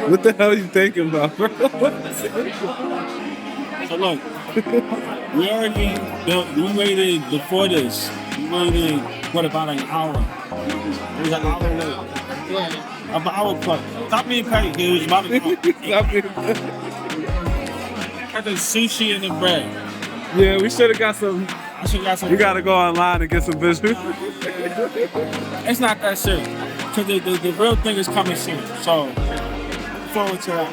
What the hell are you thinking about, bro? So look, we waited before this. We waited what about an hour? It was an hour late. Yeah, about an hour plus. Stop being petty. It was about an hour. Got the sushi and the bread. Yeah, we should have got some. I should got some. You gotta go online and get some visuals. It's not that serious. Cause the real thing is coming soon. So look forward to that.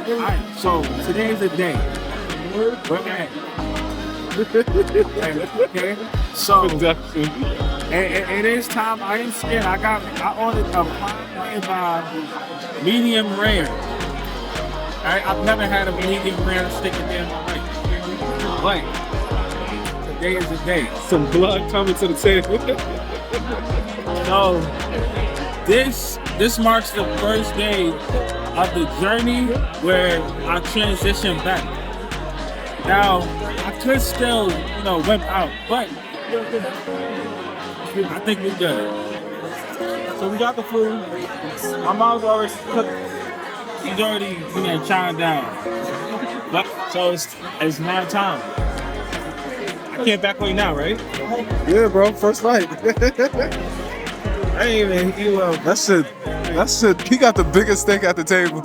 Alright, so today is the day. We're at. Okay. So it is time. I ain't scared. I ordered a prime medium rare. I've never had a medium rare steak in there in my life. But today is the day. Some blood coming to the table. So this marks the first day of the journey where I transition back. Now I could still, wimp out, but I think we're good. So we got the food. My mom's already cooked. He's already, chowing down. But, so it's now time. I can't back away now, right? Yeah, bro. First fight. I ain't even eat well. That's it. He got the biggest steak at the table.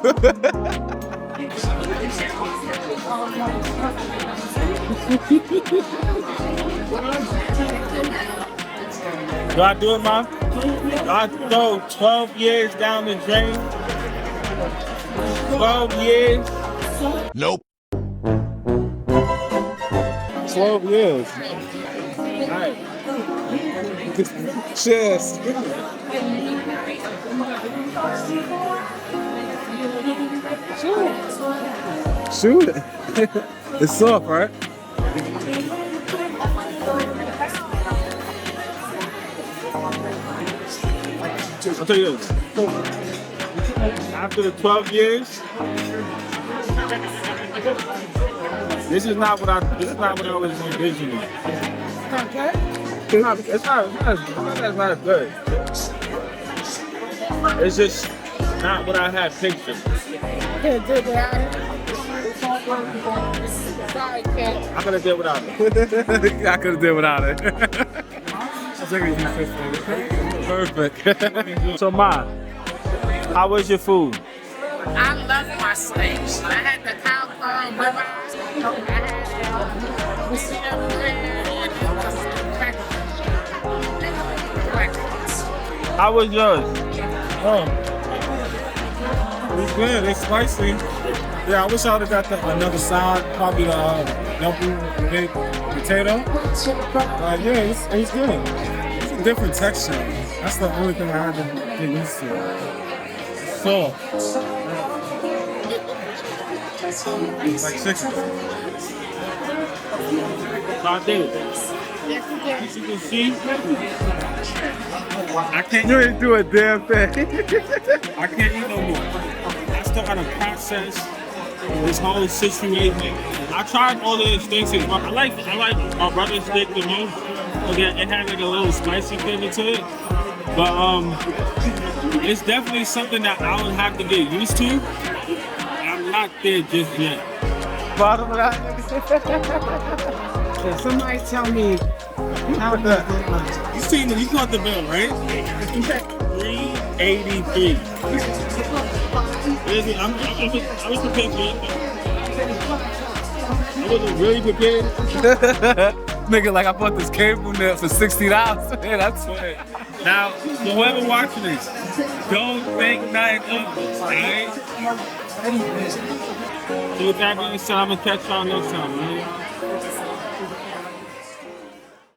Do I do it, Mom? Do I throw 12 years down the drain? 12 years? Nope. 12 years. Alright. Cheers. Shoot it. It's soft, right? I'll tell you this. After the 12 years, this is not what I was envisioning. It's not good. It's just not what I had pictured. I could have did without it. I could have did without it. Perfect. So, Ma, how was your food? I love my steaks. I had the cow ribeyes. How was yours? Oh, it's good. It's spicy. Yeah, I wish I would have got another side, probably the double baked potato. Yeah, it's good. It's a different texture. That's the only thing I had to get used to. So, like chicken. I did. As you can see, I can't. You ain't do a damn thing. I can't eat no more. I still gotta process this whole situation. I tried all of these things. I like my brother's steak the most. Okay, it had like a little spicy flavor to it, but it's definitely something that I would have to get used to. I'm not there just yet. Bottom of that. Can somebody tell me how much? You got the bill, right? $383. I was prepared for it. I wasn't really prepared. Nigga, like I bought this cable net for $60. Man, that's it. Now, whoever watching this, don't think nothing of this, alright? So with that being said, I'm gonna catch y'all next time, right?